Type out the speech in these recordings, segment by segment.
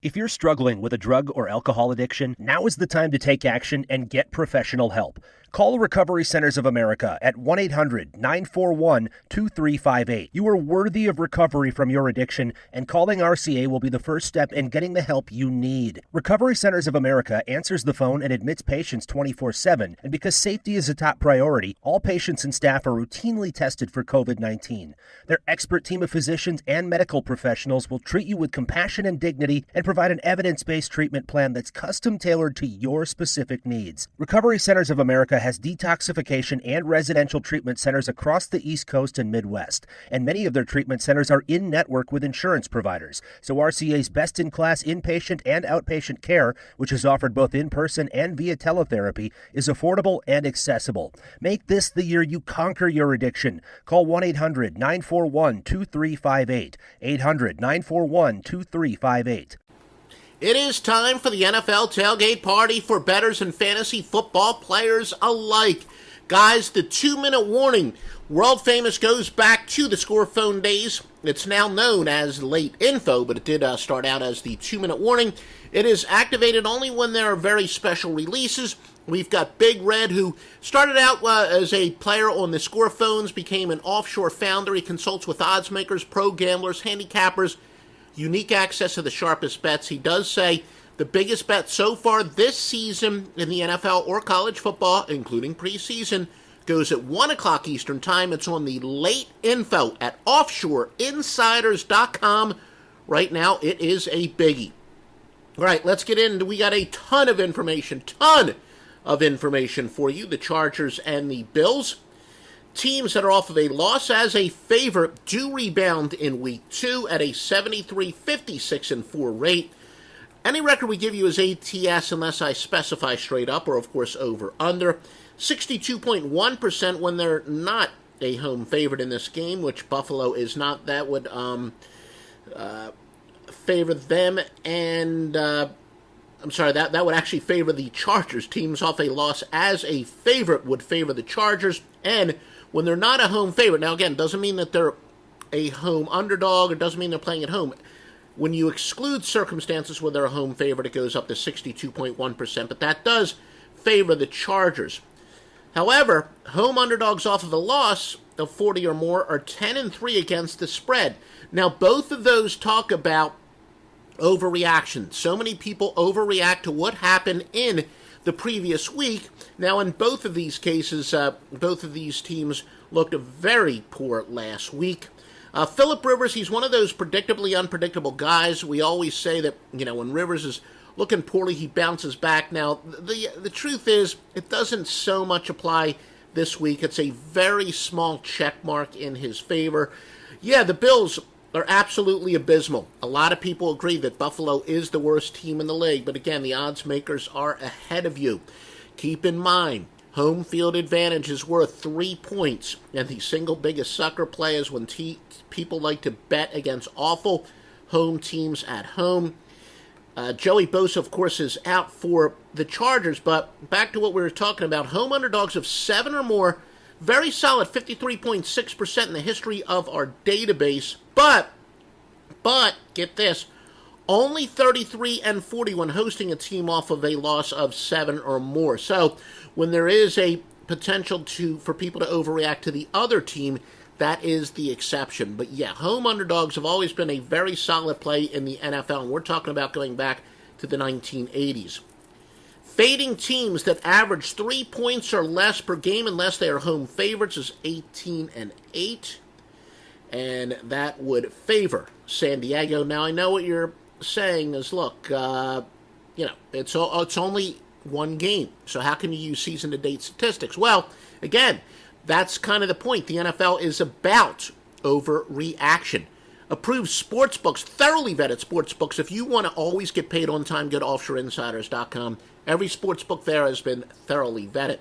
If you're struggling with a drug or alcohol addiction, now is the time to take action and get professional help. Call Recovery Centers of America at 1-800-941-2358. You are worthy of recovery from your addiction, and calling RCA will be the first step in getting the help you need. Recovery Centers of America answers the phone and admits patients 24/7, and because safety is a top priority, all patients and staff are routinely tested for COVID-19. Their expert team of physicians and medical professionals will treat you with compassion and dignity and provide an evidence-based treatment plan that's custom-tailored to your specific needs. Recovery Centers of America has detoxification and residential treatment centers across the East Coast and Midwest, and many of their treatment centers are in-network with insurance providers. So RCA's best-in-class inpatient and outpatient care, which is offered both in-person and via teletherapy, is affordable and accessible. Make this the year you conquer your addiction. Call 1-800-941-2358, 800-941-2358. It is time for the NFL tailgate party for bettors and fantasy football players alike. Guys, the 2-minute warning, world famous, goes back to the score phone days. It's now known as late info, but it did start out as the 2-minute warning. It is activated only when there are very special releases. We've got Big Red, who started out as a player on the score phones, became an offshore founder. He consults with odds makers, pro gamblers, handicappers, unique access to the sharpest bets. He does say the biggest bet so far this season in the NFL or college football, including preseason, goes at 1 o'clock Eastern Time. It's on the late info at offshoreinsiders.com. Right now, it is a biggie. All right, let's get in. We got a ton of information for you, the Chargers and the Bills. Teams that are off of a loss as a favorite do rebound in Week 2 at a 73-56-4 rate. Any record we give you is ATS unless I specify straight up, or of course over under. 62.1% when they're not a home favorite in this game, which Buffalo is not. That would favor them, and I'm sorry, that would actually favor the Chargers. Teams off a loss as a favorite would favor the Chargers, and when they're not a home favorite, now again, doesn't mean that they're a home underdog, or doesn't mean they're playing at home. When you exclude circumstances where they're a home favorite, it goes up to 62.1%, but that does favor the Chargers. However, home underdogs off of a loss of 40 or more are 10-3 against the spread. Now, both of those talk about overreaction. So many people overreact to what happened in the previous week. Now, in both of these cases, both of these teams looked very poor last week. Phillip Rivers, he's one of those predictably unpredictable guys. We always say that, when Rivers is looking poorly, he bounces back. Now, the truth is, it doesn't so much apply this week. It's a very small check mark in his favor. Yeah, the Bills are absolutely abysmal. A lot of people agree that Buffalo is the worst team in the league, but again, the odds makers are ahead of you. Keep in mind, home field advantage is worth 3 points, and the single biggest sucker play is when people like to bet against awful home teams at home. Joey Bosa, of course, is out for the Chargers, but back to what we were talking about, home underdogs of 7 or more, very solid, 53.6% in the history of our database. But, get this, only 33-40 when hosting a team off of a loss of 7 or more. So, when there is a potential for people to overreact to the other team, that is the exception. But yeah, home underdogs have always been a very solid play in the NFL, and we're talking about going back to the 1980s. Fading teams that average 3 points or less per game unless they are home favorites is 18-8. And that would favor San Diego. Now, I know what you're saying is, look, it's only one game. So how can you use season-to-date statistics? Well, again, that's kind of the point. The NFL is about overreaction. Approved sportsbooks, thoroughly vetted sportsbooks. If you want to always get paid on time, go to offshoreinsiders.com. Every sportsbook there has been thoroughly vetted.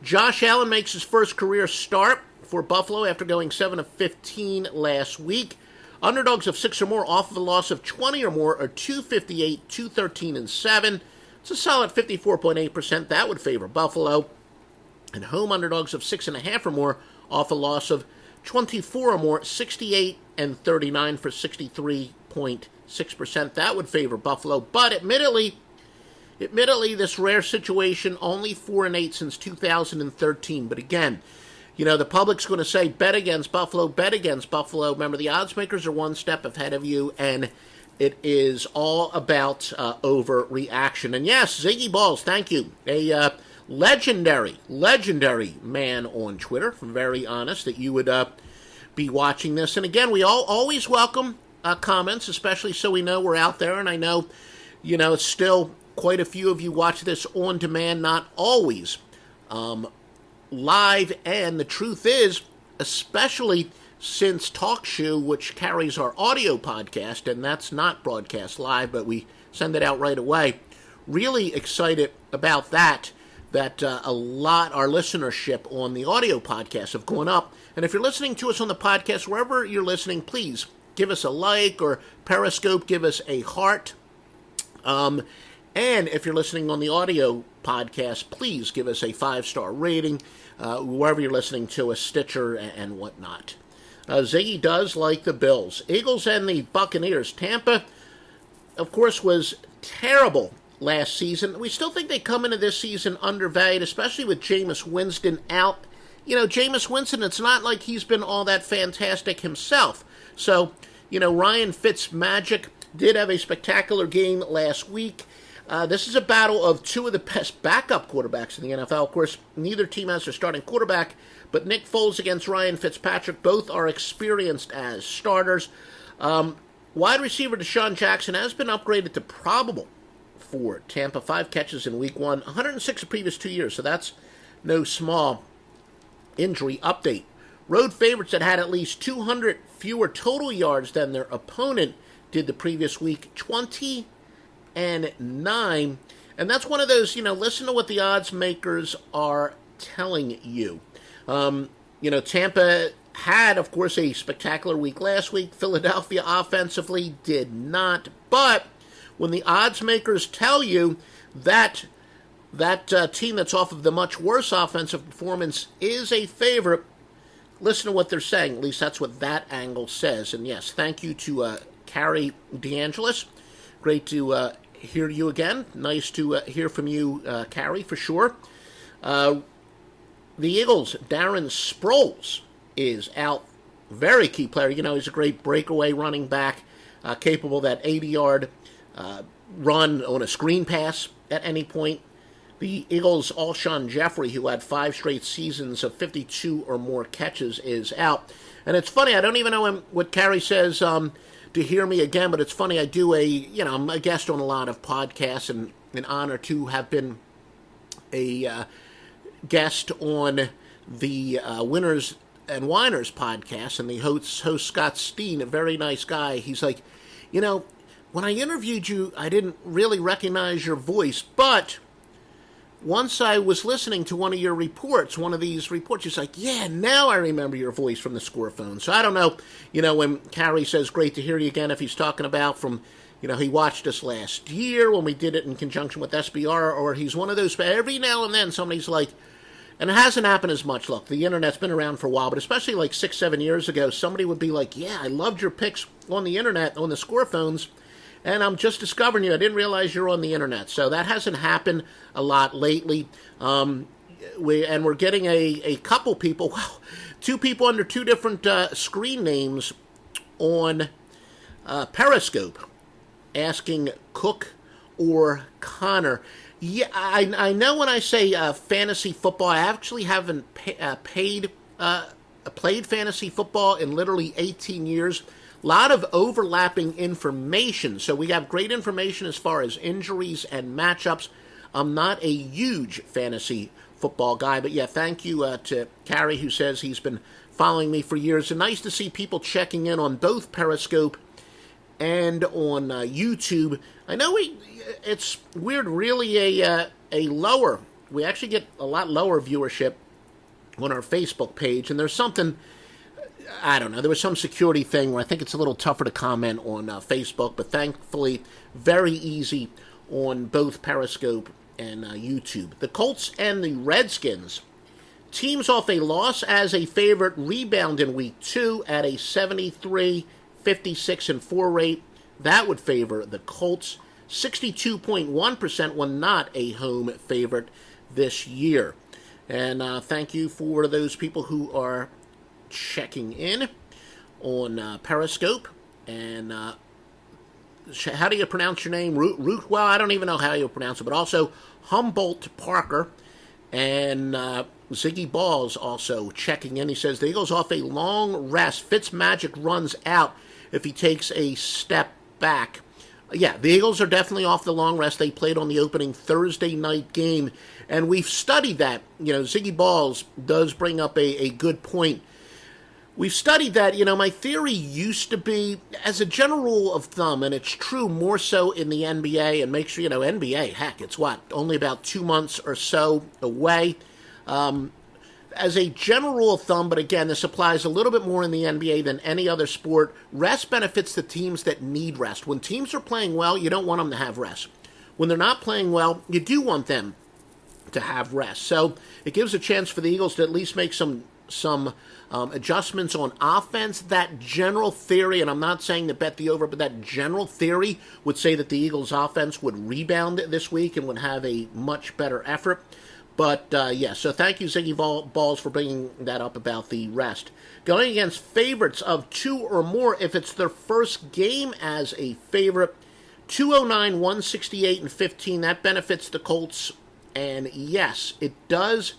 Josh Allen makes his first career start for Buffalo after going 7-15 last week. Underdogs of 6 or more off of a loss of 20 or more are 258, 213-7. It's a solid 54.8%. That would favor Buffalo. And home underdogs of 6.5 or more off a loss of 24 or more, 68 and 39 for 63 28.6%. That would favor Buffalo. But admittedly, this rare situation, only 4-8 since 2013. But again, the public's going to say, bet against Buffalo, bet against Buffalo. Remember, the odds makers are one step ahead of you, and it is all about overreaction. And yes, Ziggy Balls, thank you. A legendary man on Twitter. I'm very honest that you would be watching this. And again, we always welcome comments, especially so we know we're out there. And I know, it's still quite a few of you watch this on demand, not always live. And the truth is, especially since TalkShoe, which carries our audio podcast, and that's not broadcast live, but we send it out right away, really excited about that a lot, our listenership on the audio podcast have gone up. And if you're listening to us on the podcast, wherever you're listening, please give us a like, or Periscope, give us a heart. And if you're listening on the audio podcast, please give us a 5-star rating, wherever you're listening to us, Stitcher and whatnot. Ziggy does like the Bills. Eagles and the Buccaneers. Tampa, of course, was terrible last season. We still think they come into this season undervalued, especially with Jameis Winston out. Jameis Winston, it's not like he's been all that fantastic himself. So, Ryan Fitzmagic did have a spectacular game last week. This is a battle of two of the best backup quarterbacks in the NFL. Of course, neither team has their starting quarterback, but Nick Foles against Ryan Fitzpatrick, both are experienced as starters. Wide receiver Deshaun Jackson has been upgraded to probable for Tampa. 5 catches in week 1, 106 the previous 2 years, so that's no small injury update. Road favorites that had at least 200 fewer total yards than their opponent did the previous week, 20-9. And that's one of those, listen to what the odds makers are telling you. Tampa had, of course, a spectacular week last week. Philadelphia offensively did not. But when the odds makers tell you that team that's off of the much worse offensive performance is a favorite, listen to what they're saying. At least that's what that angle says. And yes, thank you to Carrie DeAngelis. Great to hear you again. Nice to hear from you, Carrie, for sure. The Eagles, Darren Sproles is out. Very key player. He's a great breakaway running back, capable of that 80-yard run on a screen pass at any point. The Eagles' Alshon Jeffrey, who had 5 straight seasons of 52 or more catches, is out. And it's funny, I don't even know what Carrie says to hear me again, but it's funny, I do I'm a guest on a lot of podcasts, and an honor to have been a guest on the Winners and Whiners podcast, and the host Scott Steen, a very nice guy. He's like, when I interviewed you, I didn't really recognize your voice, but once I was listening to one of your reports, one of these reports, he's like, yeah, now I remember your voice from the score phone. So I don't know, when Carrie says, great to hear you again, if he's talking about from, he watched us last year when we did it in conjunction with SBR, or he's one of those, every now and then somebody's like, and it hasn't happened as much. Look, the internet's been around for a while, but especially like 6-7 years ago, somebody would be like, yeah, I loved your picks on the internet, on the score phones, and I'm just discovering you. I didn't realize you're on the internet. So that hasn't happened a lot lately. We're getting a couple people, 2 people under 2 different screen names on Periscope asking Cook or Connor. Yeah, I know when I say fantasy football, I actually haven't played fantasy football in literally 18 years. A lot of overlapping information. So we have great information as far as injuries and matchups. I'm not a huge fantasy football guy, but yeah, thank you to Carrie, who says he's been following me for years. And nice to see people checking in on both Periscope and on YouTube. I know it's weird, really a lower, we actually get a lot lower viewership on our Facebook page, and there's something, I don't know, there was some security thing where I think it's a little tougher to comment on Facebook, but thankfully very easy on both Periscope and YouTube. The Colts and the Redskins, teams off a loss as a favorite, rebound in week 2 at a 73, 56, and 4 rate. that would favor the Colts. 62.1% were not a home favorite this year. And thank you for those people who are checking in on Periscope. And how do you pronounce your name? Root? Well, I don't even know how you pronounce it. But also Humboldt Parker and Ziggy Balls also checking in. He says the Eagles off a long rest. Fitzmagic runs out if he takes a step back. Yeah, the Eagles are definitely off the long rest. They played on the opening Thursday night game, and we've studied that. Ziggy Balls does bring up a good point. We've studied that. My theory used to be, as a general rule of thumb, and it's true more so in the NBA, and make sure, NBA, heck, it's only about 2 months or so away. As a general rule of thumb, but again, this applies a little bit more in the NBA than any other sport, rest benefits the teams that need rest. When teams are playing well, you don't want them to have rest. When they're not playing well, you do want them to have rest. So it gives a chance for the Eagles to at least make some adjustments on offense. That general theory, and I'm not saying to bet the over, but that general theory would say that the Eagles' offense would rebound this week and would have a much better effort. But, so thank you, Ziggy Balls, for bringing that up about the rest. Going against favorites of 2 or more, if it's their first game as a favorite, 209, 168, and 15, that benefits the Colts. And, yes, it does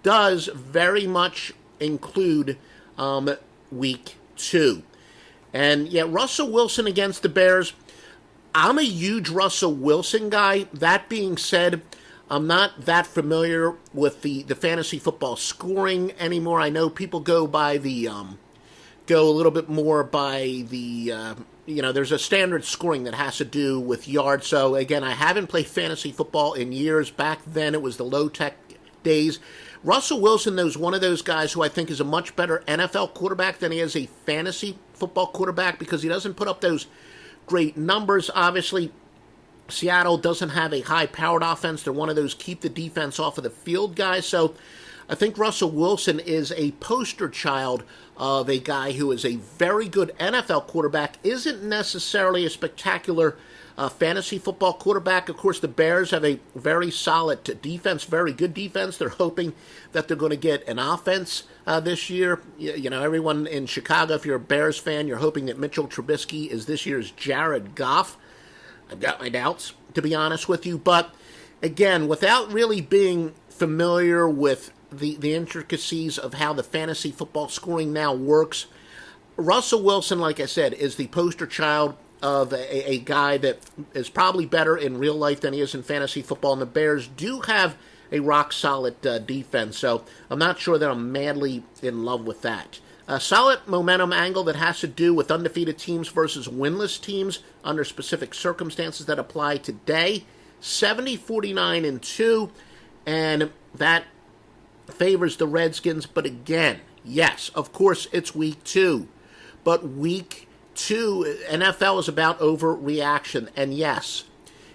very much include week 2. And, yeah, Russell Wilson against the Bears. I'm a huge Russell Wilson guy. That being said, I'm not that familiar with the fantasy football scoring anymore. I know people go by go a little bit more by there's a standard scoring that has to do with yards. So, again, I haven't played fantasy football in years. Back then, it was the low-tech days. Russell Wilson, though, is one of those guys who I think is a much better NFL quarterback than he is a fantasy football quarterback because he doesn't put up those great numbers, obviously. Seattle doesn't have a high-powered offense. They're one of those keep the defense off of the field guys. So I think Russell Wilson is a poster child of a guy who is a very good NFL quarterback, isn't necessarily a spectacular fantasy football quarterback. Of course, the Bears have a very solid defense, very good defense. They're hoping that they're going to get an offense this year. Everyone in Chicago, if you're a Bears fan, you're hoping that Mitchell Trubisky is this year's Jared Goff. I've got my doubts, to be honest with you. But, again, without really being familiar with the intricacies of how the fantasy football scoring now works, Russell Wilson, like I said, is the poster child of a guy that is probably better in real life than he is in fantasy football. And the Bears do have a rock-solid defense, so I'm not sure that I'm madly in love with that. A solid momentum angle that has to do with undefeated teams versus winless teams under specific circumstances that apply today. 70, 49, and 2, and that favors the Redskins. But again, yes, of course, it's week 2. But week 2, NFL is about overreaction. And yes,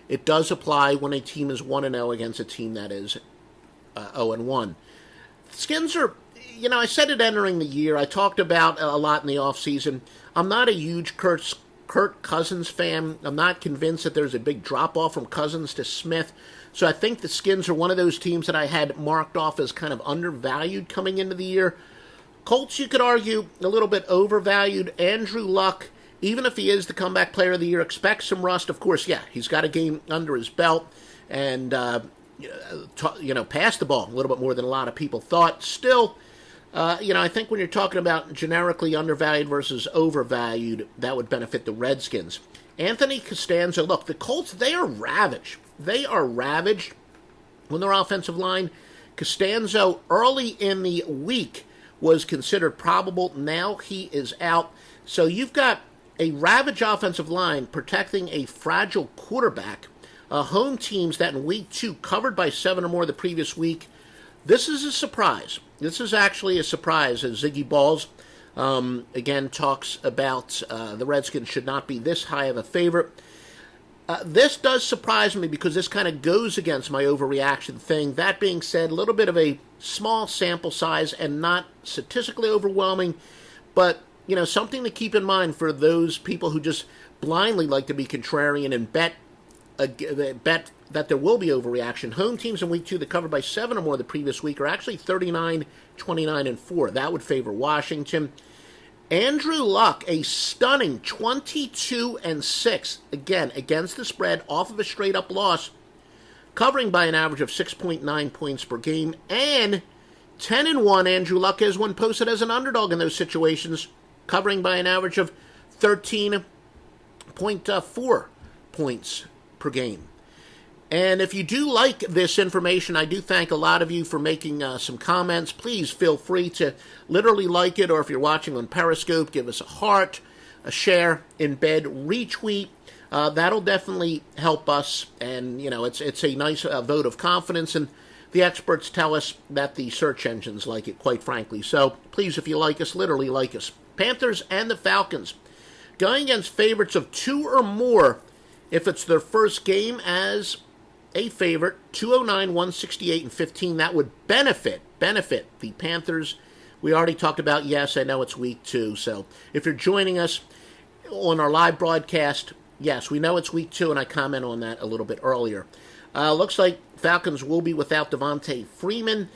it does apply when a team is 1-0 against a team that is 0-1. Skins are... I said it entering the year. I talked about a lot in the offseason. I'm not a huge Kirk Cousins fan. I'm not convinced that there's a big drop-off from Cousins to Smith. So I think the Skins are one of those teams that I had marked off as kind of undervalued coming into the year. Colts, you could argue, a little bit overvalued. Andrew Luck, even if he is the comeback player of the year, expect some rust. Of course, yeah, he's got a game under his belt and, passed the ball a little bit more than a lot of people thought. Still... I think when you're talking about generically undervalued versus overvalued, that would benefit the Redskins. Anthony Costanzo, look, the Colts, they are ravaged. They are ravaged on their offensive line. Costanzo, early in the week, was considered probable. Now he is out. So you've got a ravaged offensive line protecting a fragile quarterback. Home teams that in week 2 covered by 7 or more the previous week. This is a surprise. This is actually a surprise as Ziggy Balls, again, talks about the Redskins should not be this high of a favorite. This does surprise me because this kind of goes against my overreaction thing. That being said, a little bit of a small sample size and not statistically overwhelming, but, something to keep in mind for those people who just blindly like to be contrarian and bet that there will be overreaction. Home teams in week 2 that covered by 7 or more the previous week are actually 39, 29, and 4. That would favor Washington. Andrew Luck, a stunning 22 and 6, again, against the spread, off of a straight-up loss, covering by an average of 6.9 points per game, and 10 and 1 Andrew Luck is when posted as an underdog in those situations, covering by an average of 13.4 points per game. And if you do like this information, I do thank a lot of you for making some comments. Please feel free to literally like it, or if you're watching on Periscope, give us a heart, a share, embed, retweet. That'll definitely help us, and it's a nice vote of confidence, and the experts tell us that the search engines like it, quite frankly. So please, if you like us, literally like us. Panthers and the Falcons going against favorites of 2 or more if it's their first game as a favorite. 209, 168, and 15. That would benefit the Panthers. We already talked about, yes, I know it's week 2, so if you're joining us on our live broadcast, yes, we know it's week 2, and I comment on that a little bit earlier. Looks like Falcons will be without Devontae Freeman.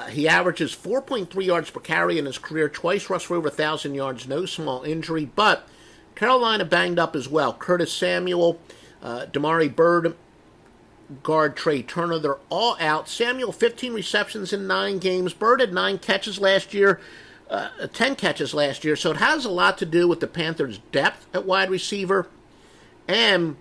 He averages 4.3 yards per carry in his career, twice rushed for over 1,000 yards, no small injury, but Carolina banged up as well. Curtis Samuel, Damari Byrd, guard Trey Turner, they're all out. Samuel, 15 receptions in 9 games. Byrd had 10 catches last year, so it has a lot to do with the Panthers' depth at wide receiver, and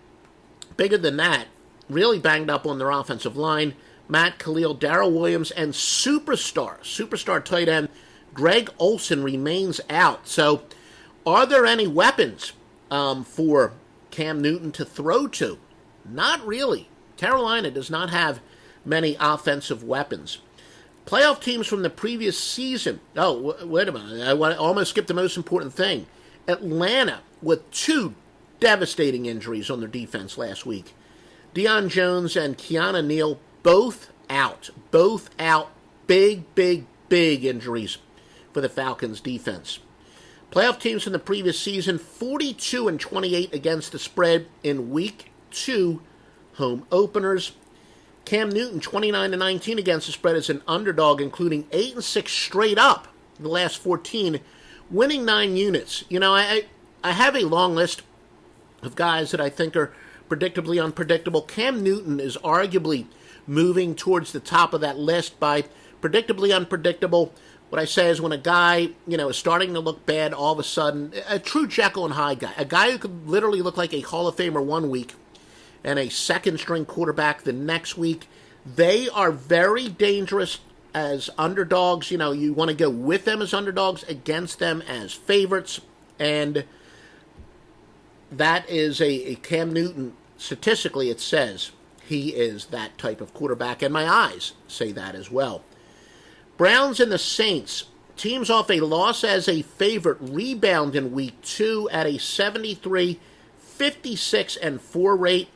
bigger than that, really banged up on their offensive line. Matt Khalil, Darrell Williams, and superstar tight end Greg Olsen remains out. So are there any weapons for Cam Newton to throw to? Not really. Carolina does not have many offensive weapons. Playoff teams from the previous season. Oh, wait a minute. I almost skipped the most important thing. Atlanta with 2 devastating injuries on their defense last week. Deion Jones and Keanu Neal both out. Big injuries for the Falcons defense. Playoff teams from the previous season, 42 and 28 against the spread in week 2 home openers. Cam Newton, 29 and 19 against the spread as an underdog, including 8 and 6 straight up in the last 14, winning 9 units. I have a long list of guys that I think are predictably unpredictable. Cam Newton is arguably moving towards the top of that list by predictably unpredictable. What I say is when a guy, is starting to look bad all of a sudden, a true Jekyll and Hyde guy, a guy who could literally look like a Hall of Famer one week and a second-string quarterback the next week, they are very dangerous as underdogs. You want to go with them as underdogs, against them as favorites, and that is a Cam Newton. Statistically, it says he is that type of quarterback, and my eyes say that as well. Browns and the Saints, teams off a loss as a favorite, rebound in week 2 at a 73, 56, and 4 rate.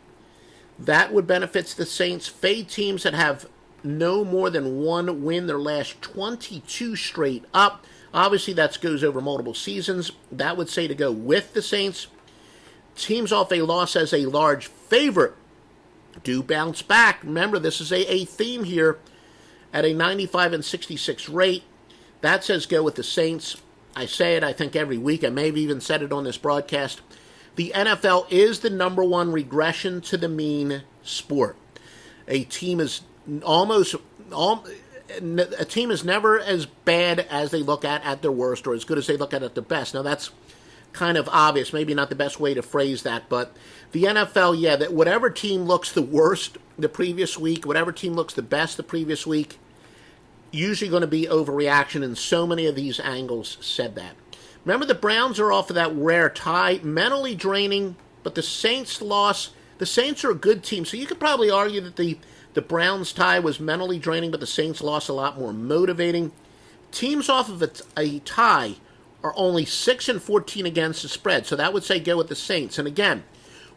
That would benefit the Saints. Fade teams that have no more than 1 win their last 22 straight up. Obviously, that goes over multiple seasons. That would say to go with the Saints. Teams off a loss as a large favorite do bounce back. Remember, this is a theme here at a 95 and 66 rate. That says go with the Saints. I say it, I think, every week. I may have even said it on this broadcast. The NFL is the number 1 regression to the mean sport. A team is never as bad as they look at their worst, or as good as they look at their best. Now, that's kind of obvious, maybe not the best way to phrase that, but the NFL, that whatever team looks the worst the previous week, whatever team looks the best the previous week, usually going to be overreaction, and so many of these angles said that. Remember, the Browns are off of that rare tie, mentally draining, but the Saints loss, the Saints are a good team, so you could probably argue that the Browns tie was mentally draining, but the Saints loss a lot more motivating. Teams off of a tie are only 6 and 14 against the spread, so that would say go with the Saints. And again,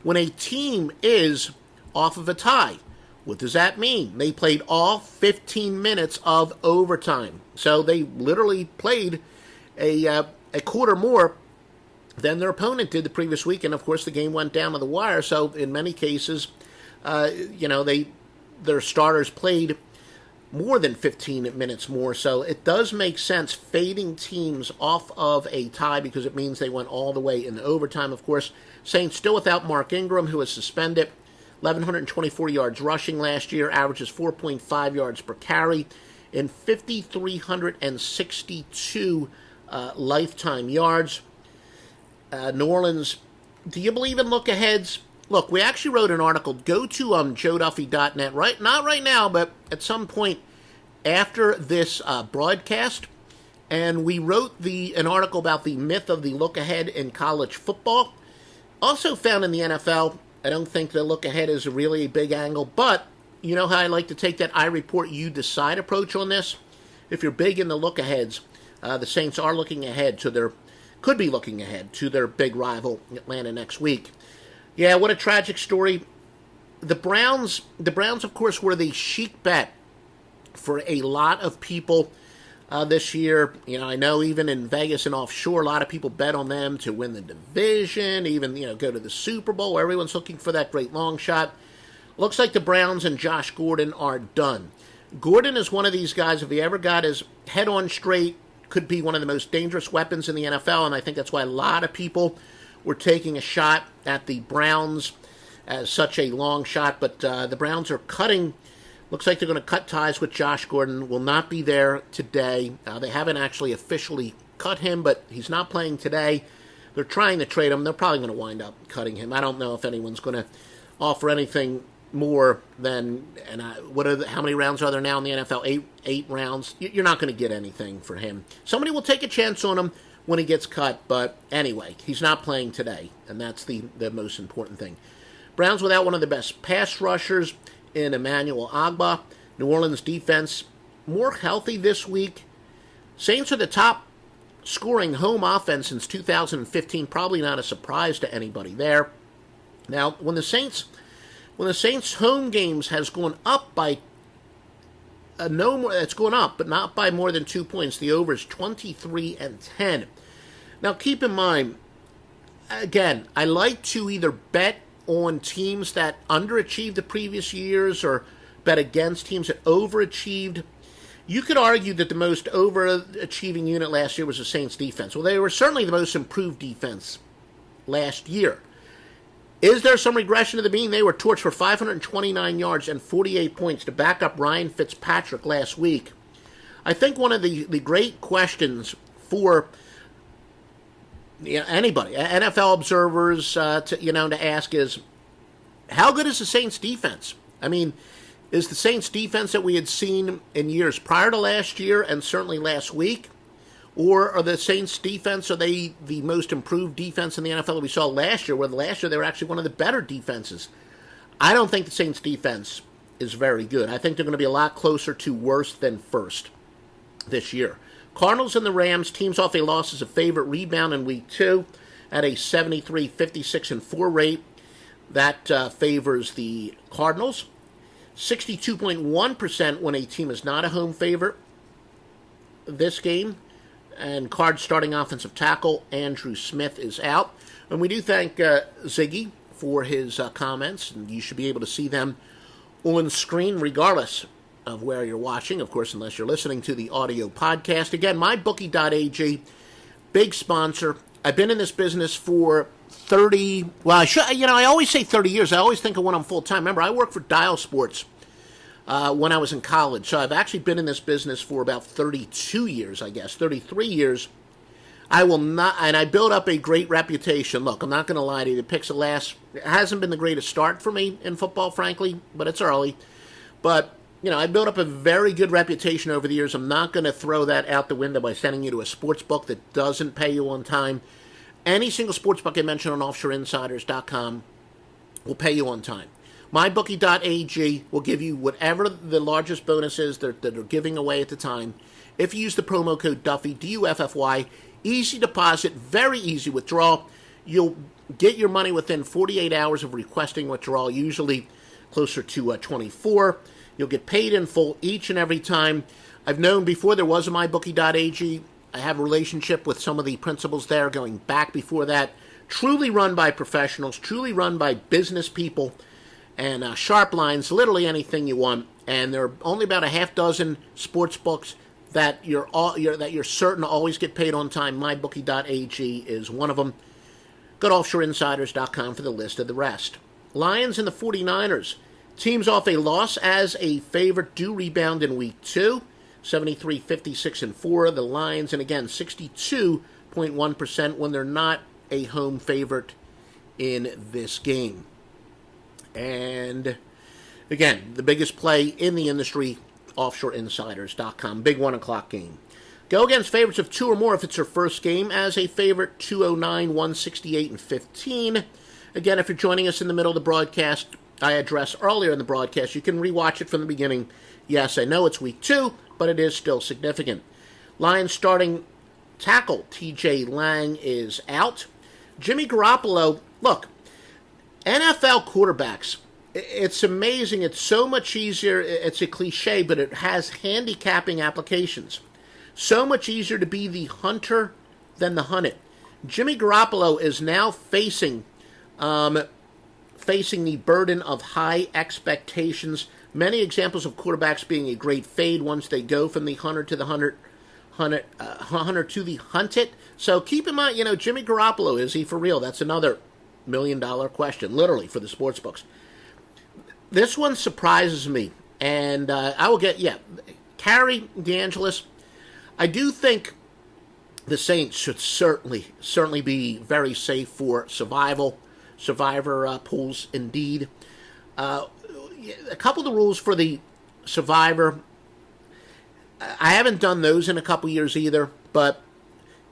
when a team is off of a tie, what does that mean? They played all 15 minutes of overtime. So they literally played a quarter more than their opponent did the previous week. And, of course, the game went down to the wire. So, in many cases, their starters played more than 15 minutes more. So it does make sense fading teams off of a tie because it means they went all the way in overtime. Of course, Saints still without Mark Ingram, who is suspended. 1,124 yards rushing last year, averages 4.5 yards per carry, and 5,362 lifetime yards. New Orleans, do you believe in look-aheads? Look, we actually wrote an article. Go to joeduffy.net, right? Not right now, but at some point after this broadcast. And we wrote an article about the myth of the look-ahead in college football. Also found in the NFL, I don't think the look-ahead is really a big angle, but you know how I like to take that I report, you decide approach on this? If you're big in the look-aheads, the Saints are looking ahead could be looking ahead to their big rival, Atlanta, next week. Yeah, what a tragic story. The Browns, of course, were the chic bet for a lot of people this year. I know even in Vegas and offshore, a lot of people bet on them to win the division, even, go to the Super Bowl. Everyone's looking for that great long shot. Looks like the Browns and Josh Gordon are done. Gordon is one of these guys, if he ever got his head on straight, could be one of the most dangerous weapons in the NFL, and I think that's why a lot of people were taking a shot at the Browns as such a long shot, but the Browns are cutting. Looks like they're going to cut ties with Josh Gordon. Will not be there today. They haven't actually officially cut him, but he's not playing today. They're trying to trade him. They're probably going to wind up cutting him. I don't know if anyone's going to offer anything more than, and how many rounds are there now in the NFL? Eight rounds. You're not going to get anything for him. Somebody will take a chance on him when he gets cut, but anyway, he's not playing today, and that's the most important thing. Browns without one of the best pass rushers in Emmanuel Ogbah. New Orleans defense more healthy this week. Saints are the top scoring home offense since 2015. Probably not a surprise to anybody there. Now, when the Saints home games has gone up by it's going up, but not by more than 2 points. The over is 23-10. Now, keep in mind, again, I like to either bet on teams that underachieved the previous years or bet against teams that overachieved. You could argue that the most overachieving unit last year was the Saints defense. Well, they were certainly the most improved defense last year. Is there some regression to the mean? They were torched for 529 yards and 48 points to back up Ryan Fitzpatrick last week. I think one of the great questions for anybody, NFL observers, to ask is, how good is the Saints defense? I mean, is the Saints defense that we had seen in years prior to last year and certainly last week? Or are the Saints defense, are they the most improved defense in the NFL that we saw last year, where last year they were actually one of the better defenses? I don't think the Saints defense is very good. I think they're going to be a lot closer to worse than first this year. Cardinals and the Rams, teams off a loss as a favorite, rebound in week 2 at a 73, 56, and 4 rate. That favors the Cardinals. 62.1% when a team is not a home favorite this game. And Card's starting offensive tackle, Andrew Smith, is out. And we do thank Ziggy for his comments, and you should be able to see them on screen regardless of where you're watching, of course, unless you're listening to the audio podcast. Again, mybookie.ag, big sponsor. I've been in this business for 30, I always say 30 years. I always think of when I'm full-time. Remember, I worked for Dial Sports when I was in college. So I've actually been in this business for about 32 years, 33 years. I will not, and I built up a great reputation. Look, I'm not going to lie to you. It hasn't been the greatest start for me in football, frankly, but it's early. But, I built up a very good reputation over the years. I'm not going to throw that out the window by sending you to a sports book that doesn't pay you on time. Any single sports book I mention on offshoreinsiders.com will pay you on time. MyBookie.ag will give you whatever the largest bonus is that they're giving away at the time. If you use the promo code Duffy, DUFFY, easy deposit, very easy withdrawal. You'll get your money within 48 hours of requesting withdrawal, usually closer to 24. You'll get paid in full each and every time. I've known before there was a MyBookie.ag, I have a relationship with some of the principals there going back before that. Truly run by professionals, truly run by business people, and sharp lines, literally anything you want. And there are only about a half dozen sports books that you're certain to always get paid on time. MyBookie.ag is one of them. Go to offshoreinsiders.com for the list of the rest. Lions and the 49ers. Teams off a loss as a favorite do rebound in week 2. 73, 56, and 4. The Lions, and again, 62.1% when they're not a home favorite in this game. And again, the biggest play in the industry, offshoreinsiders.com. Big 1 o'clock game. Go against favorites of 2 or more if it's their first game as a favorite, 209, 168, and 15. Again, if you're joining us in the middle of the broadcast, I addressed earlier in the broadcast, you can rewatch it from the beginning. Yes, I know it's week 2, but it is still significant. Lions starting tackle TJ Lang is out. Jimmy Garoppolo, look, NFL quarterbacks, it's amazing. It's so much easier. It's a cliche, but it has handicapping applications. So much easier to be the hunter than the hunted. Jimmy Garoppolo is now facing the burden of high expectations. Many examples of quarterbacks being a great fade once they go from the hunter to the hunter to the hunted. So keep in mind, Jimmy Garoppolo, is he for real? That's another $1 million question, literally, for the sports books. This one surprises me, and I will get, Carrie DeAngelis. I do think the Saints should certainly be very safe for survivor pools, indeed. A couple of the rules for the survivor, I haven't done those in a couple years either, but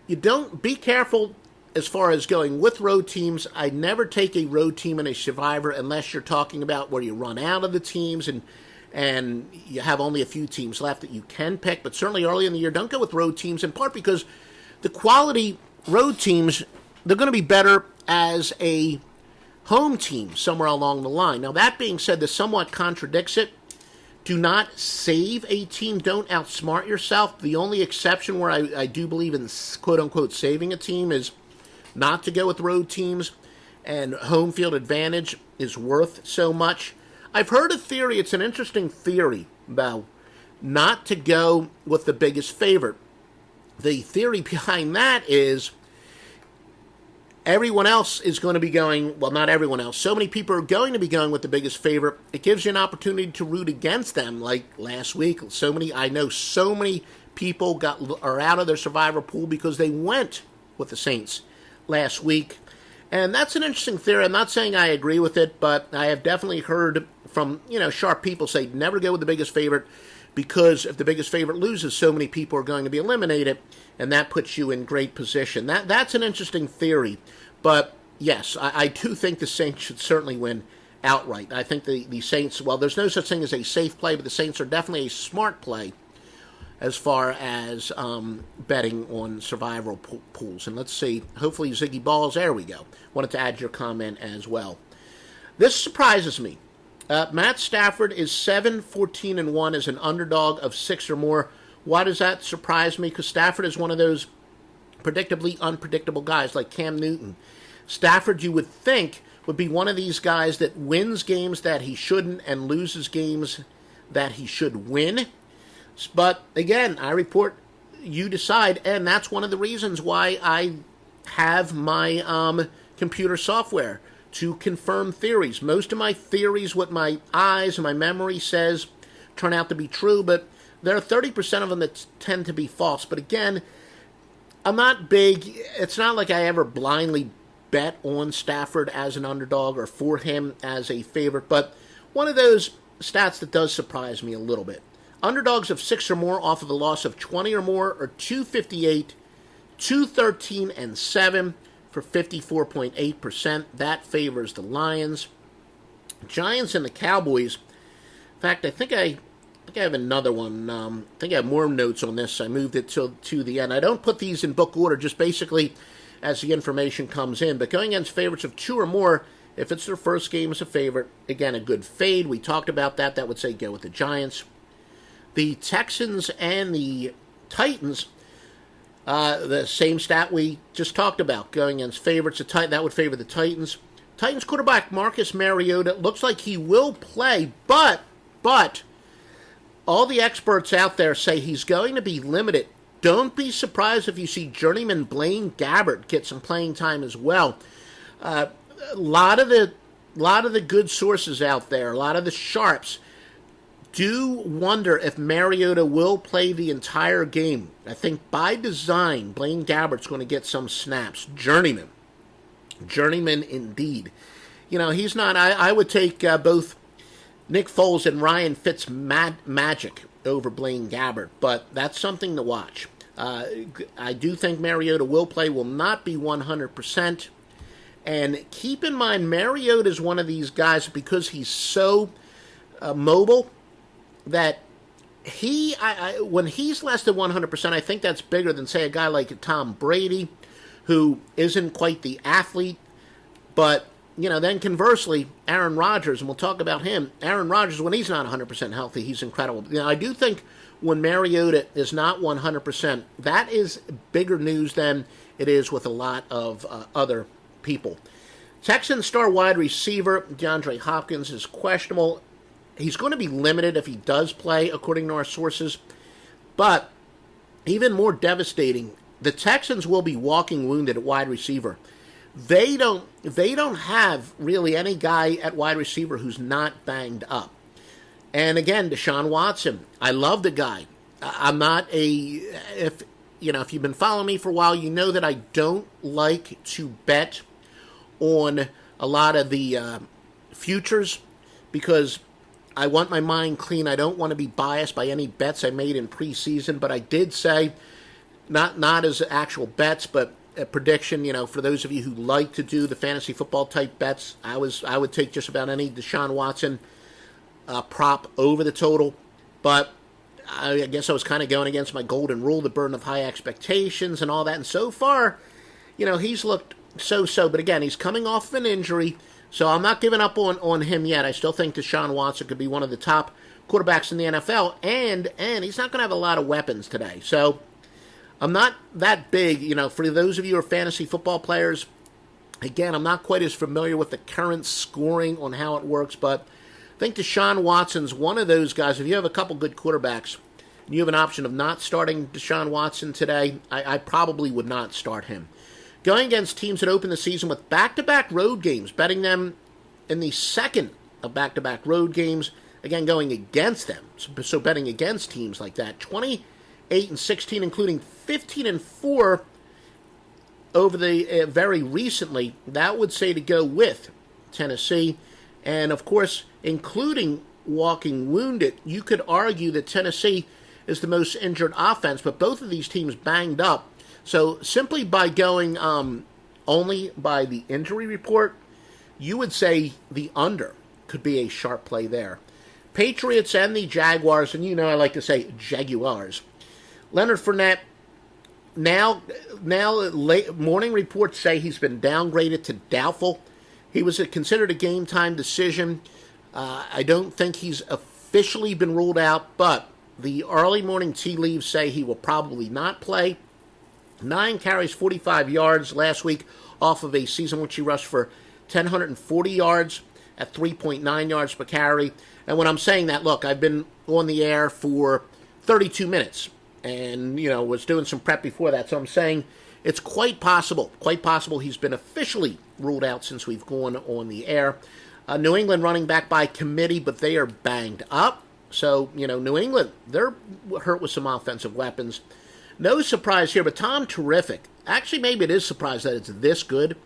you don't, be careful as far as going with road teams. I never take a road team in a survivor unless you're talking about where you run out of the teams and you have only a few teams left that you can pick. But certainly early in the year, don't go with road teams, in part because the quality road teams, they're going to be better as a home team somewhere along the line. Now, that being said, this somewhat contradicts it. Do not save a team. Don't outsmart yourself. The only exception where I do believe in quote-unquote saving a team is not to go with road teams, and home field advantage is worth so much. I've heard a theory, it's an interesting theory, about not to go with the biggest favorite. The theory behind that is everyone else is going to be going, well, not everyone else. So many people are going to be going with the biggest favorite. It gives you an opportunity to root against them. Like last week, I know so many people are out of their survivor pool because they went with the Saints last week. And that's an interesting theory. I'm not saying I agree with it, but I have definitely heard from, sharp people say never go with the biggest favorite, because if the biggest favorite loses, so many people are going to be eliminated, and that puts you in great position. That's an interesting theory. But, yes, I do think the Saints should certainly win outright. I think the Saints, well, there's no such thing as a safe play, but the Saints are definitely a smart play as far as betting on survival pools. And let's see, hopefully Ziggy Balls, there we go. Wanted to add your comment as well. This surprises me. Matt Stafford is 7-14-1 as an underdog of 6 or more. Why does that surprise me? Because Stafford is one of those predictably unpredictable guys like Cam Newton. Stafford, you would think, would be one of these guys that wins games that he shouldn't and loses games that he should win. But again, I report, you decide, and that's one of the reasons why I have my computer software to confirm theories. Most of my theories, what my eyes and my memory says, turn out to be true, but there are 30% of them that tend to be false. But again, I'm not big. It's not like I ever blindly bet on Stafford as an underdog or for him as a favorite, but one of those stats that does surprise me a little bit. Underdogs of 6 or more off of a loss of 20 or more are 258, 213, and 7 for 54.8%. That favors the Lions. Giants and the Cowboys. In fact, I think I have another one. I think I have more notes on this. I moved it to the end. I don't put these in book order, just basically as the information comes in. But going against favorites of 2 or more, if it's their first game as a favorite, again, a good fade. We talked about that. That would say go with the Giants. The Texans and the Titans. The same stat we just talked about, going against favorites. That would favor the Titans. Titans quarterback Marcus Mariota looks like he will play, but all the experts out there say he's going to be limited. Don't be surprised if you see journeyman Blaine Gabbert get some playing time as well. A lot of the good sources out there, a lot of the sharps, do wonder if Mariota will play the entire game. I think by design, Blaine Gabbert's going to get some snaps. Journeyman indeed. He's not. I would take both Nick Foles and Ryan Fitzmagic over Blaine Gabbert, but that's something to watch. I do think Mariota will play, will not be 100%. And keep in mind, Mariota is one of these guys, because he's so mobile, that when he's less than 100%, I think that's bigger than, say, a guy like Tom Brady, who isn't quite the athlete. But, then conversely, Aaron Rodgers, and we'll talk about him. Aaron Rodgers, when he's not 100% healthy, he's incredible. I do think when Mariota is not 100%, that is bigger news than it is with a lot of other people. Texans star wide receiver DeAndre Hopkins is questionable. He's going to be limited if he does play, according to our sources. But even more devastating, the Texans will be walking wounded at wide receiver. They don't have really any guy at wide receiver who's not banged up. And again, Deshaun Watson, I love the guy. I'm not if you've been following me for a while, you know that I don't like to bet on a lot of the futures, because I want my mind clean. I don't want to be biased by any bets I made in preseason, but I did say, not as actual bets, but a prediction, for those of you who like to do the fantasy football type bets, I would take just about any Deshaun Watson prop over the total. But I guess I was kind of going against my golden rule, the burden of high expectations and all that. And so far, he's looked so-so. But again, he's coming off of an injury, so I'm not giving up on him yet. I still think Deshaun Watson could be one of the top quarterbacks in the NFL, and he's not going to have a lot of weapons today. So I'm not that big, for those of you who are fantasy football players. Again, I'm not quite as familiar with the current scoring on how it works, but I think Deshaun Watson's one of those guys. If you have a couple good quarterbacks, and you have an option of not starting Deshaun Watson today, I probably would not start him. Going against teams that open the season with back-to-back road games, betting them in the second of back-to-back road games, again, going against them. So betting against teams like that. 28-16, including 15-4 over the very recently. That would say to go with Tennessee. And, of course, including walking wounded, you could argue that Tennessee is the most injured offense, but both of these teams banged up. So simply by going only by the injury report, you would say the under could be a sharp play there. Patriots and the Jaguars, and I like to say Jaguars. Leonard Fournette, now morning reports say he's been downgraded to doubtful. He was considered a game-time decision. I don't think he's officially been ruled out, but the early morning tea leaves say he will probably not play. 9 carries, 45 yards last week off of a season which he rushed for 1,040 yards at 3.9 yards per carry. And when I'm saying that, look, I've been on the air for 32 minutes and, was doing some prep before that. So I'm saying it's quite possible he's been officially ruled out since we've gone on the air. New England running back by committee, but they are banged up. So, New England, they're hurt with some offensive weapons. No surprise here, but Tom Terrific. Actually, maybe it is surprise that it's this good.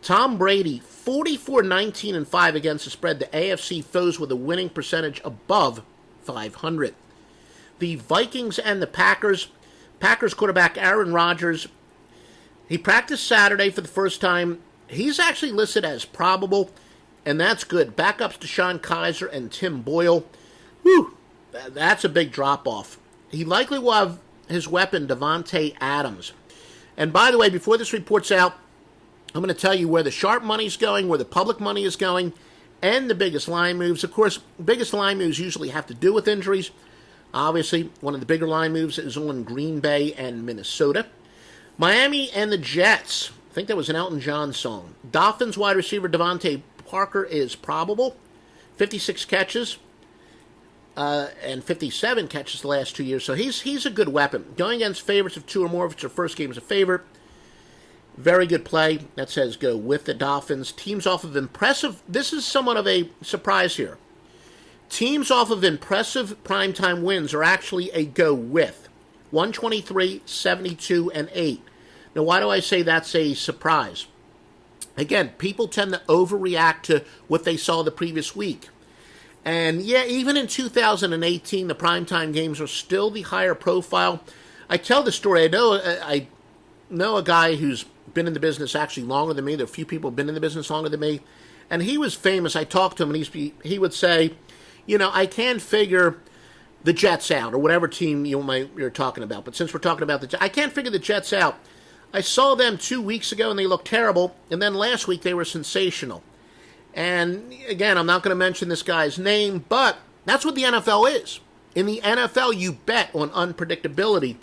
Tom Brady, 44-19-5 against the spread to AFC foes with a winning percentage above 500. The Vikings and the Packers. Packers quarterback Aaron Rodgers. He practiced Saturday for the first time. He's actually listed as probable, and that's good. Backups Deshaun Kaiser and Tim Boyle. Whew, that's a big drop-off. He likely will have his weapon, Devontae Adams. And by the way, before this report's out, I'm going to tell you where the sharp money's going, where the public money is going, and the biggest line moves. Of course, biggest line moves usually have to do with injuries. Obviously, one of the bigger line moves is on Green Bay and Minnesota. Miami and the Jets. I think that was an Elton John song. Dolphins wide receiver Devontae Parker is probable. 56 catches and 57 catches the last 2 years. So he's a good weapon. Going against favorites of 2 or more, if it's their first game as a favorite. Very good play. That says go with the Dolphins. Teams off of impressive. This is somewhat of a surprise here. Teams off of impressive primetime wins are actually a go with. 123, 72, and 8. Now, why do I say that's a surprise? Again, people tend to overreact to what they saw the previous week. And yeah, even in 2018, the primetime games are still the higher profile. I tell the story. I know a guy who's been in the business actually longer than me. There are a few people who have been in the business longer than me. And he was famous. I talked to him, and he would say, I can't figure the Jets out, or whatever team you're talking about. But since we're talking about the Jets, I can't figure the Jets out. I saw them 2 weeks ago, and they looked terrible. And then last week, they were sensational. And again, I'm not going to mention this guy's name, but that's what the NFL is. In the NFL, you bet on unpredictability.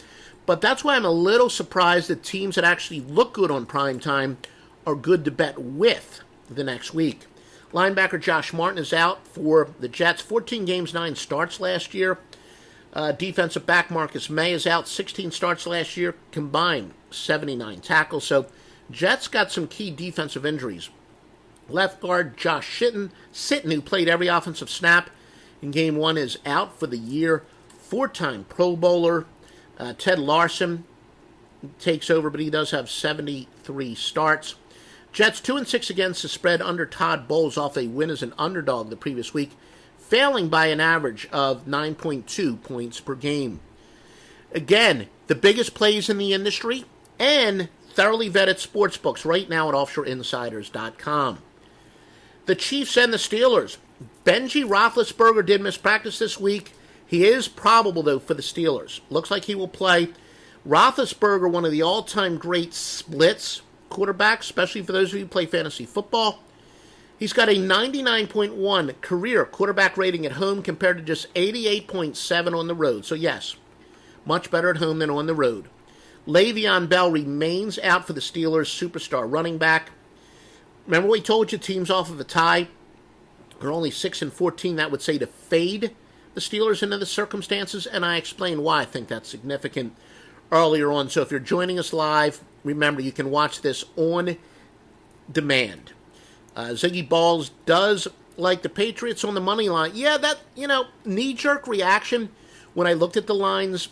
But that's why I'm a little surprised that teams that actually look good on primetime are good to bet with the next week. Linebacker Josh Martin is out for the Jets. 14 games, 9 starts last year. Defensive back Marcus May is out. 16 starts last year. Combined, 79 tackles. So Jets got some key defensive injuries. Left guard Josh Sitton, who played every offensive snap in Game 1, is out for the year. 4-time Pro Bowler Ted Larson takes over, but he does have 73 starts. Jets 2-6 against the spread under Todd Bowles off a win as an underdog the previous week, failing by an average of 9.2 points per game. Again, the biggest plays in the industry and thoroughly vetted sportsbooks right now at offshoreinsiders.com. The Chiefs and the Steelers. Benji Roethlisberger did miss practice this week. He is probable, though, for the Steelers. Looks like he will play. Roethlisberger, one of the all-time great splits quarterbacks, especially for those of you who play fantasy football. He's got a 99.1 career quarterback rating at home compared to just 88.7 on the road. So, yes, much better at home than on the road. Le'Veon Bell remains out for the Steelers' superstar running back. Remember we told you teams off of a tie are only 6-14. That would say to fade the Steelers into the circumstances, and I explained why I think that's significant earlier on. So if you're joining us live, remember you can watch this on demand. Ziggy Balls does like the Patriots on the money line. Yeah, that, knee-jerk reaction when I looked at the lines,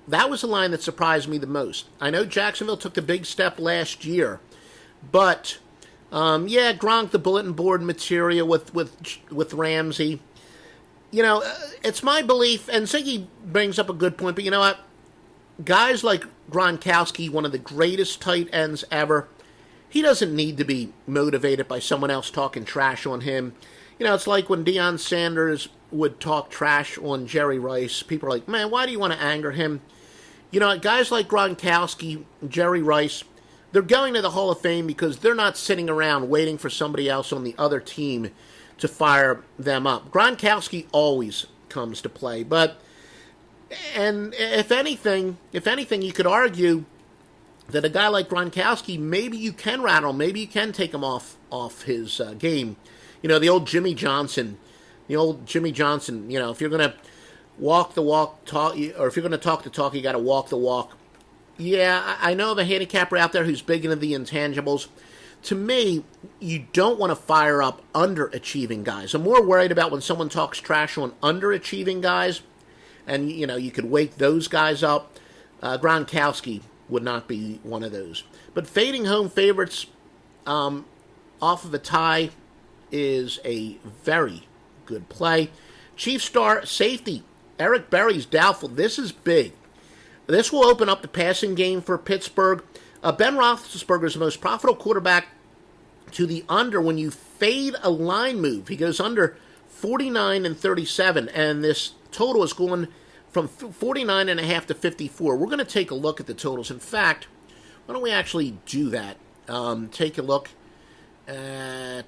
that was the line that surprised me the most. I know Jacksonville took the big step last year, but Gronk, the bulletin board material with Ramsey. It's my belief, and Ziggy brings up a good point, but you know what? Guys like Gronkowski, one of the greatest tight ends ever, he doesn't need to be motivated by someone else talking trash on him. It's like when Deion Sanders would talk trash on Jerry Rice. People are like, man, why do you want to anger him? Guys like Gronkowski, Jerry Rice, they're going to the Hall of Fame because they're not sitting around waiting for somebody else on the other team to fire them up. Gronkowski always comes to play, and if anything, you could argue that a guy like Gronkowski, maybe you can rattle him, maybe you can take him off his game. The old Jimmy Johnson. If you're going to walk the walk, talk, or if you're going to talk the talk, you got to walk the walk. Yeah, I know of a handicapper out there who's big into the intangibles. To me, you don't want to fire up underachieving guys. I'm more worried about when someone talks trash on underachieving guys, and, you could wake those guys up. Gronkowski would not be one of those. But fading home favorites off of a tie is a very good play. Chief star safety, Eric Berry's doubtful. This is big. This will open up the passing game for Pittsburgh. Ben Roethlisberger is the most profitable quarterback to the under when you fade a line move. He goes under 49 and 37, and this total is going from 49.5 to 54. We're going to take a look at the totals. In fact, why don't we actually do that? Take a look at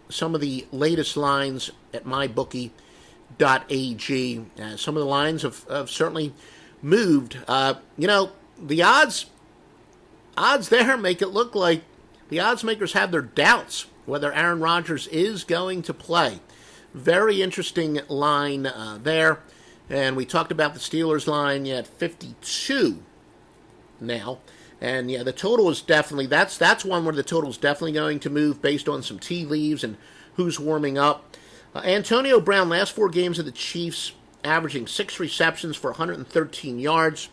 some of the latest lines at mybookie.ag. Some of the lines have certainly moved. the odds there make it look like the odds makers have their doubts whether Aaron Rodgers is going to play. Very interesting line there. And we talked about the Steelers line at 52 now. And yeah, the total is definitely, that's one where the total is definitely going to move based on some tea leaves and who's warming up. Antonio Brown, last 4 games of the Chiefs, averaging 6 receptions for 113 yards.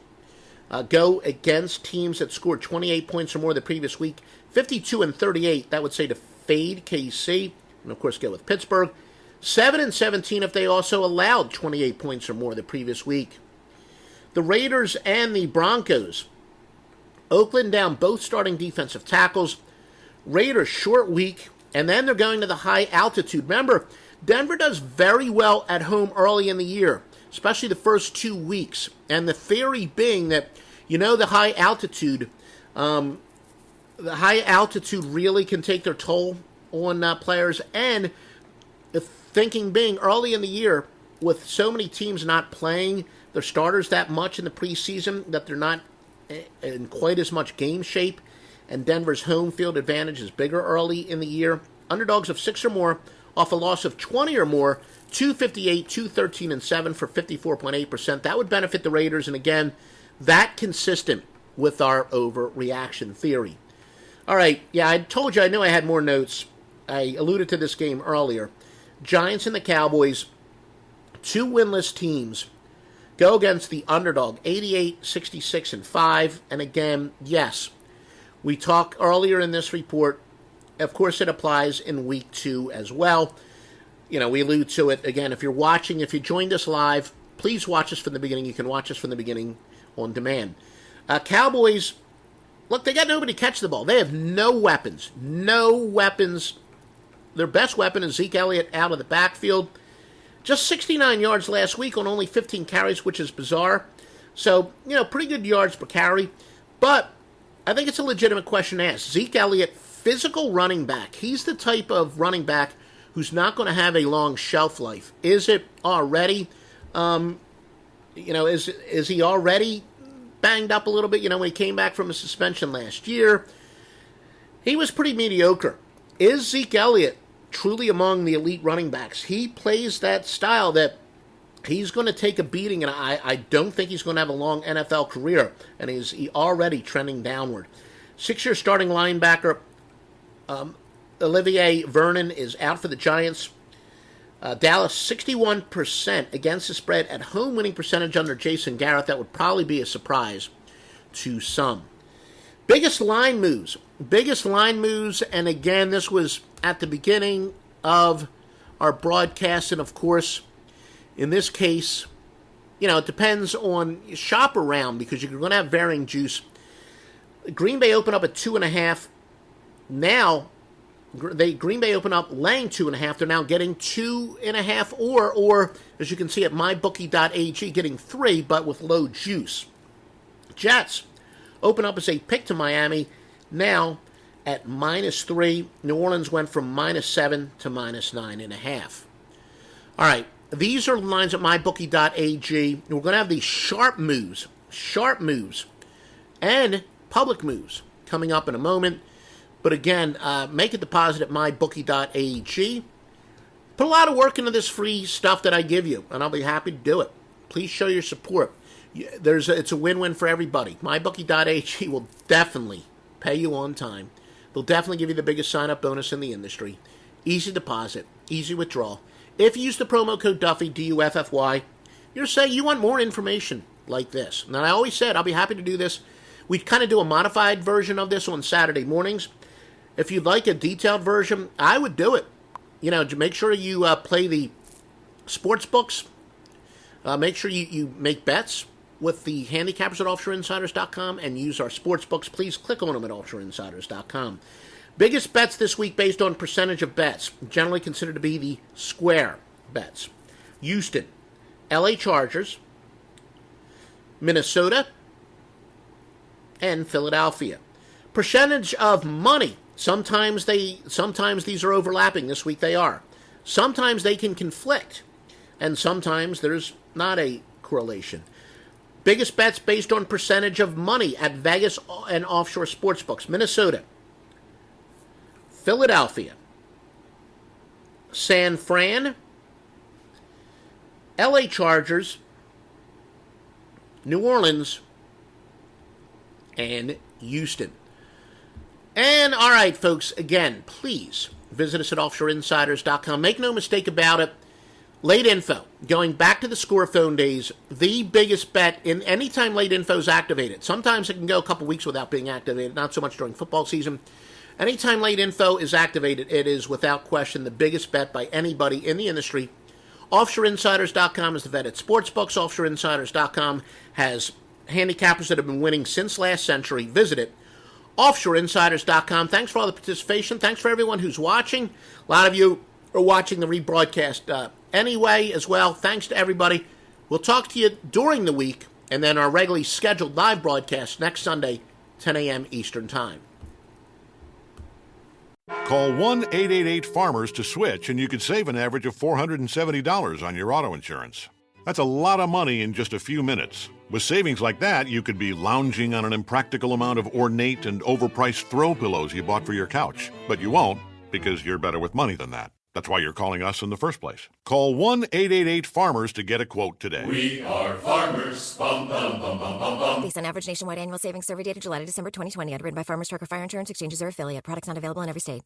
Go against teams that scored 28 points or more the previous week. 52-38, that would say to fade KC. And of course, go with Pittsburgh. 7-17 if they also allowed 28 points or more the previous week. The Raiders and the Broncos. Oakland down both starting defensive tackles. Raiders short week, and then they're going to the high altitude. Remember, Denver does very well at home early in the year, especially the first 2 weeks. And the theory being that, the high altitude really can take their toll on players. And the thinking being early in the year, with so many teams not playing their starters that much in the preseason, that they're not in quite as much game shape, and Denver's home field advantage is bigger early in the year. Underdogs of 6 or more off a loss of 20 or more, 258, 213, and 7 for 54.8%. That would benefit the Raiders, and again, that consistent with our overreaction theory. All right, yeah, I told you I knew I had more notes. I alluded to this game earlier. Giants and the Cowboys, 2 winless teams, go against the underdog, 88, 66, and 5. And again, yes, we talked earlier in this report. Of course, it applies in week 2 as well. We allude to it. Again, if you joined us live, please watch us from the beginning. You can watch us from the beginning on demand. Cowboys, look, they got nobody to catch the ball. They have no weapons. No weapons. Their best weapon is Zeke Elliott out of the backfield. Just 69 yards last week on only 15 carries, which is bizarre. So, pretty good yards per carry. But I think it's a legitimate question to ask. Zeke Elliott, physical running back. He's the type of running back who's not going to have a long shelf life. Is it already? Is he already banged up a little bit? When he came back from a suspension last year, he was pretty mediocre. Is Zeke Elliott truly among the elite running backs? He plays that style that he's going to take a beating, and I don't think he's going to have a long NFL career, and he's already trending downward. 6-year starting linebacker Olivier Vernon is out for the Giants. Dallas, 61% against the spread at home winning percentage under Jason Garrett. That would probably be a surprise to some. Biggest line moves, and again, this was at the beginning of our broadcast, and of course, in this case, it depends on shop around because you're going to have varying juice. Green Bay opened up at 2.5. Now, Green Bay opened up laying 2.5. They're now getting 2.5, or as you can see at mybookie.ag, getting 3, but with low juice. Jets open up as a pick to Miami, now at -3. New Orleans went from -7 to -9.5. All right, these are lines at mybookie.ag. We're going to have these sharp moves, and public moves coming up in a moment. But again, make a deposit at mybookie.ag. Put a lot of work into this free stuff that I give you, and I'll be happy to do it. Please show your support. It's a win-win for everybody. MyBookie.ag will definitely pay you on time. They'll definitely give you the biggest sign-up bonus in the industry. Easy deposit, easy withdrawal. If you use the promo code Duffy, DUFFY, you're saying you want more information like this. And I always said I'll be happy to do this. We kind of do a modified version of this on Saturday mornings. If you'd like a detailed version, I would do it. Make sure you play the sports books. Make sure you make bets with the handicappers at offshoreinsiders.com and use our sports books. Please click on them at offshoreinsiders.com. Biggest bets this week based on percentage of bets, generally considered to be the square bets. Houston, LA Chargers, Minnesota, and Philadelphia. Percentage of money. Sometimes these are overlapping. This week they are. Sometimes they can conflict, and sometimes there's not a correlation. Biggest bets based on percentage of money at Vegas and offshore sportsbooks. Minnesota, Philadelphia, San Fran, LA Chargers, New Orleans, and Houston. And all right, folks, again, please visit us at offshoreinsiders.com. Make no mistake about it. Late info, going back to the score phone days, the biggest bet in any time late info is activated. Sometimes it can go a couple weeks without being activated, not so much during football season. Anytime late info is activated, it is without question the biggest bet by anybody in the industry. Offshoreinsiders.com is the vet at sportsbooks. Offshoreinsiders.com has handicappers that have been winning since last century. Visit it. Offshoreinsiders.com. Thanks for all the participation. Thanks for everyone who's watching. A lot of you are watching the rebroadcast anyway as well. Thanks to everybody. We'll talk to you during the week and then our regularly scheduled live broadcast next Sunday, 10 a.m. Eastern Time. Call 1-888-FARMERS to switch, and you could save an average of $470 on your auto insurance. That's a lot of money in just a few minutes. With savings like that, you could be lounging on an impractical amount of ornate and overpriced throw pillows you bought for your couch. But you won't, because you're better with money than that. That's why you're calling us in the first place. Call 1-888-FARMERS to get a quote today. We are farmers. Bum, bum, bum, bum, bum, bum. Based on average nationwide annual savings survey data July to December 2020. Underwritten by Farmers Trucker Fire Insurance Exchanges or affiliate. Products not available in every state.